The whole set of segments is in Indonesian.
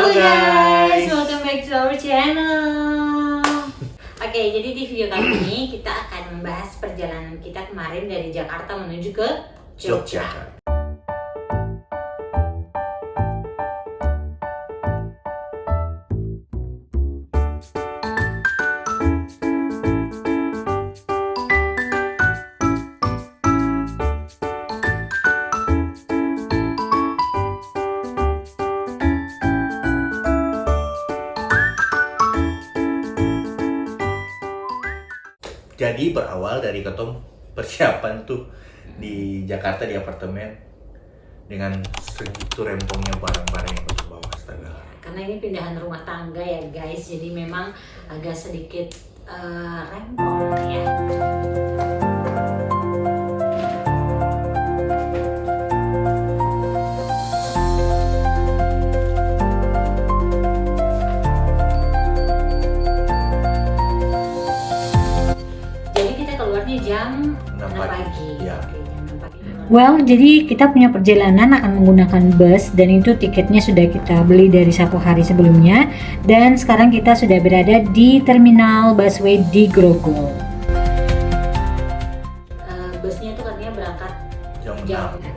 Halo guys, welcome back to our channel. Oke, jadi di video kali ini kita akan membahas perjalanan kita kemarin dari Jakarta menuju ke Jogja. Jadi berawal dari ketemu persiapan tuh di Jakarta di apartemen dengan segitu rempongnya barang-barang yang harus bawa, astaga. Karena ini pindahan rumah tangga ya guys, jadi memang agak sedikit rempong ya. Jam 6 pagi. Ya. Oke, jam 6 pagi. Well, jadi kita punya perjalanan akan menggunakan bus dan itu tiketnya sudah kita beli dari 1 hari sebelumnya dan sekarang kita sudah berada di terminal busway di Grogol. Busnya itu katanya berangkat jam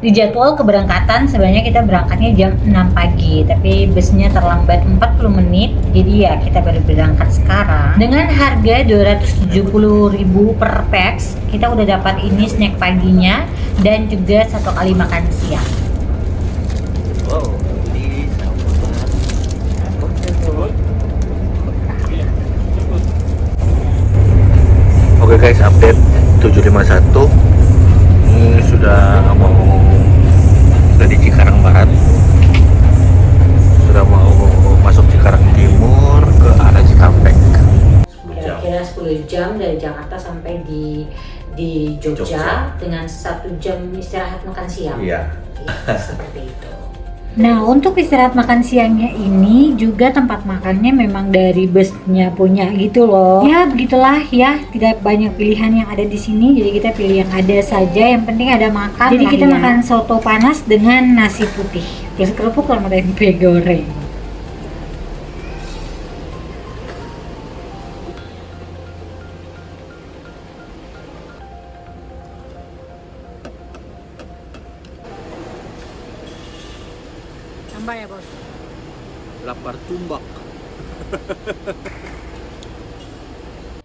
di jadwal keberangkatan sebenarnya kita berangkatnya jam 6 pagi tapi busnya terlambat 40 menit jadi ya kita baru berangkat sekarang dengan harga 270.000 per pax. Kita udah dapat ini snack paginya dan juga 1 kali makan siang. Wow, ini Oke guys, update 751 ini sudah di Cikarang Barat, sudah mau masuk Cikarang Timur ke arah Cikampek. Kira-kira 10 jam dari Jakarta sampai di Jogja dengan 1 jam istirahat makan siang. Iya. Seperti itu. Nah, untuk istirahat makan siangnya ini juga tempat makannya memang dari busnya punya gitu loh. Ya, begitulah ya, tidak banyak pilihan yang ada di sini, jadi kita pilih yang ada saja, yang penting ada makan. Jadi kita makan soto panas dengan nasi putih, plus kerupuk sama tempe goreng. Tambah ya bos. Lapar tumbak.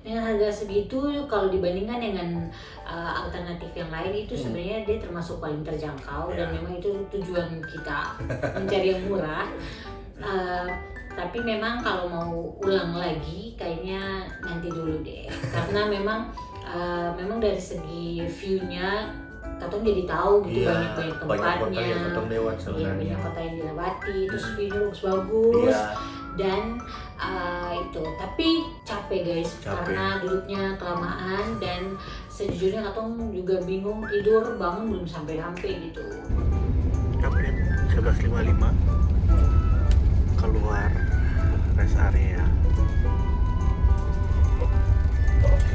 Dengan harga segitu kalau dibandingkan dengan alternatif yang lain itu sebenarnya dia termasuk paling terjangkau dan memang itu tujuan kita mencari yang murah. Tapi memang kalau mau ulang lagi kayaknya nanti dulu deh karena memang dari segi view-nya Katong jadi tahu gitu banyak tempatnya, banyak kota yang dilewati, terus view-nya bagus dan itu. Tapi capek guys karena duduknya kelamaan dan sejujurnya Katong juga bingung tidur bangun belum sampai gitu. Update 11.55 keluar rest area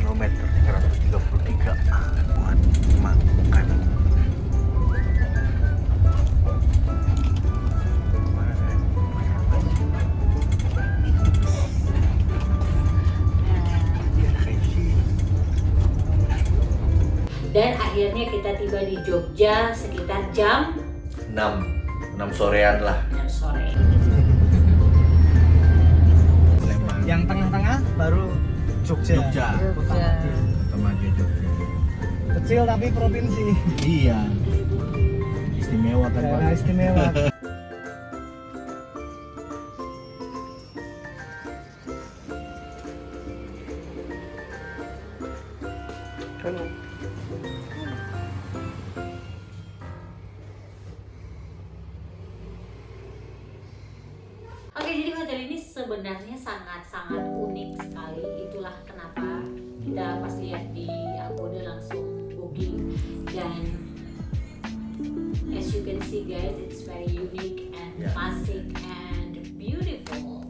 kilometer 333 buat makan. Dan akhirnya kita tiba di Jogja sekitar jam 6 sorean lah. 6 sore. Yang tengah-tengah baru Jogja. Temaja Jogja. Kecil tapi provinsi. Iya. Istimewa kan Daerah istimewa. Oke, jadi hotel ini sebenarnya sangat-sangat unik sekali. Itulah kenapa kita pas lihat di Agoda langsung booking. Dan as you can see guys, it's very unique and classic and beautiful.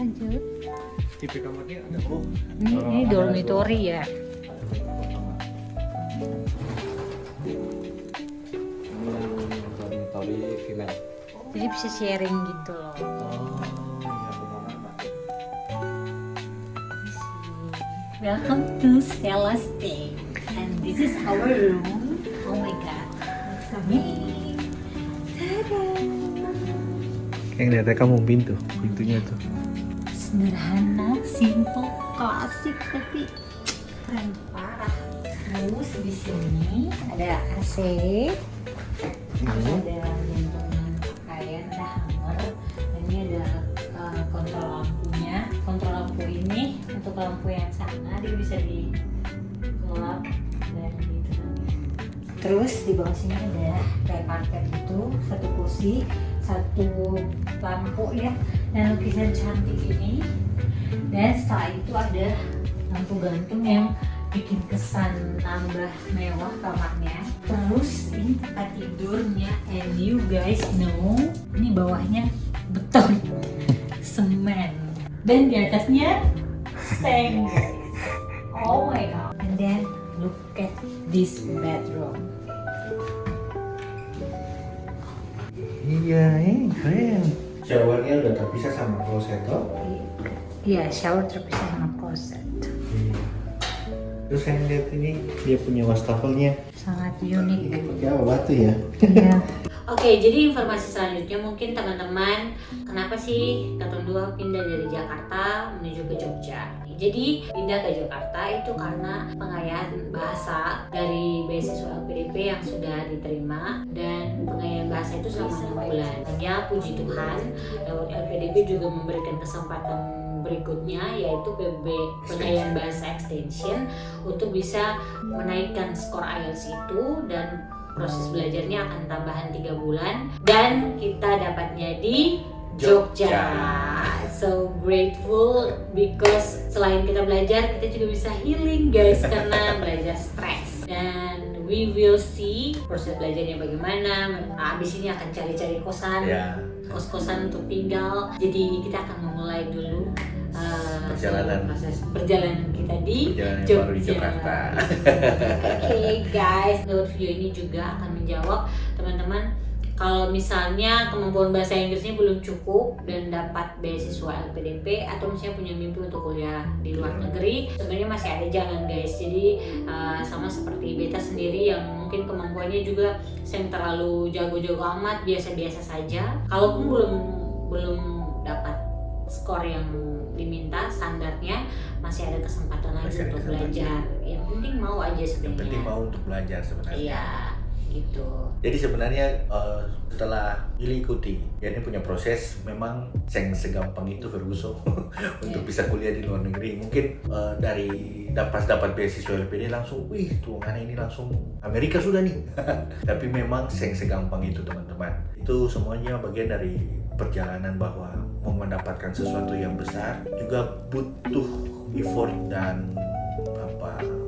lanjut. Tipe kamarnya ada Ini dormitory ya. dormitory villa. Jadi bisa sharing gitu loh. Oh, iya benar. Welcome to Celeste, and this is our room. Oh my god, it's amazing. Tada! Kayak ngeliatnya kamu pintunya tuh. Sederhana, simple, klasik tapi keren parah. Terus di sini ada AC, terus ada gantungan pakaian, ada hanger, dan ini ada kontrol lampunya. Kontrol lampu ini untuk lampu yang sana dia bisa digelap dan diterangin. Terus di bawah sini ada kayak karpet itu, satu kursi, satu lampu ya, dan lukisan cantik ini. Dan setelah itu ada lampu gantung yang bikin kesan tambah mewah kamarnya. Terus ini tempat tidurnya, and you guys know ini bawahnya beton, semen, dan di atasnya seng. Oh my god. And then look at this bedroom. Iya, keren. Showernya udah terpisah sama kloset toh? Iya, shower terpisah sama closet. Iya. Terus saya lihat ini dia punya wastafelnya. Sangat unik. Ini pakai apa, batu ya? Iya. Oke, jadi informasi selanjutnya mungkin teman-teman, kenapa sih Katong Dua pindah dari Jakarta menuju ke Jogja? Jadi pindah ke Jakarta itu karena pengayaan bahasa dari beasiswa LPDP yang sudah diterima, dan pengayaan bahasa itu selama 6 bulan. Hanya puji Tuhan, lewat LPDP juga memberikan kesempatan berikutnya, yaitu PB pengayaan bahasa extension, untuk bisa menaikkan skor IELTS itu, dan proses belajarnya akan tambahan 3 bulan, dan kita dapatnya di Jogja. So grateful because selain kita belajar, kita juga bisa healing guys karena belajar stres. Dan we will see proses belajarnya bagaimana. Abis ini akan cari-cari kosan, kos-kosan untuk tinggal. Jadi kita akan memulai dulu proses perjalanan kita di Jakarta. Oke guys, lewat video ini juga akan menjawab teman-teman kalau misalnya kemampuan bahasa Inggrisnya belum cukup dan dapat beasiswa LPDP, atau misalnya punya mimpi untuk kuliah di luar negeri, sebenarnya masih ada jalan guys. Jadi sama seperti Beta sendiri yang mungkin kemampuannya juga yang terlalu jago-jago amat, biasa-biasa saja. Kalaupun belum dapat skor yang diminta standarnya, masih ada kesempatan lagi untuk belajar. Yang penting mau aja sebenarnya. Yang penting mau untuk belajar sebenarnya. Iya, gitu. Jadi sebenarnya setelah Yuli ikuti, ya ini punya proses memang segampang itu Ferguson untuk bisa kuliah di luar negeri. Mungkin dari dapat beasiswa LPD langsung, wih tuh mana ini langsung Amerika sudah nih. Tapi memang segampang itu teman-teman. Itu semuanya bagian dari perjalanan, bahwa mau mendapatkan sesuatu yang besar juga butuh effort dan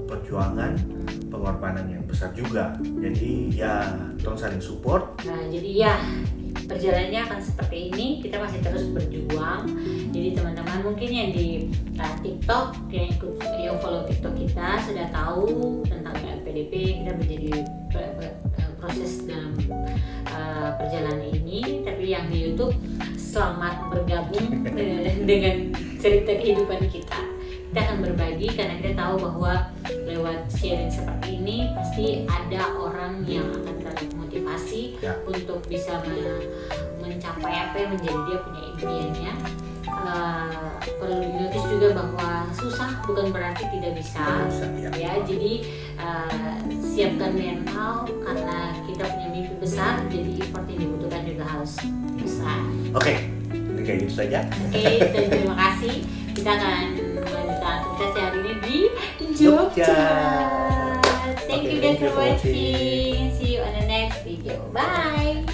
perjuangan, pengorbanan yang besar juga. Jadi ya tolong saling support. Nah jadi ya perjalanannya akan seperti ini, kita masih terus berjuang. Jadi teman-teman mungkin yang di TikTok, yang follow TikTok kita sudah tahu tentang LPDP, kita menjadi proses dalam perjalanan ini. Tapi yang di YouTube, selamat bergabung dengan cerita kehidupan kita. Kita akan berbagi karena kita tahu bahwa lewat sharing seperti ini pasti ada orang yang akan termotivasi untuk bisa mencapai apa yang menjadi dia punya impiannya. Perlu dinotis juga bahwa susah bukan berarti tidak bisa, ya. Jadi siapkan mental karena kita punya mimpi besar, jadi effort yang dibutuhkan juga harus besar. Oke, kayak gitu saja. Oke, dan terima kasih. Kita akan melanjutkan aktivitas hari ini di Jogja. Thank you guys for watching. See you on the next video. Bye.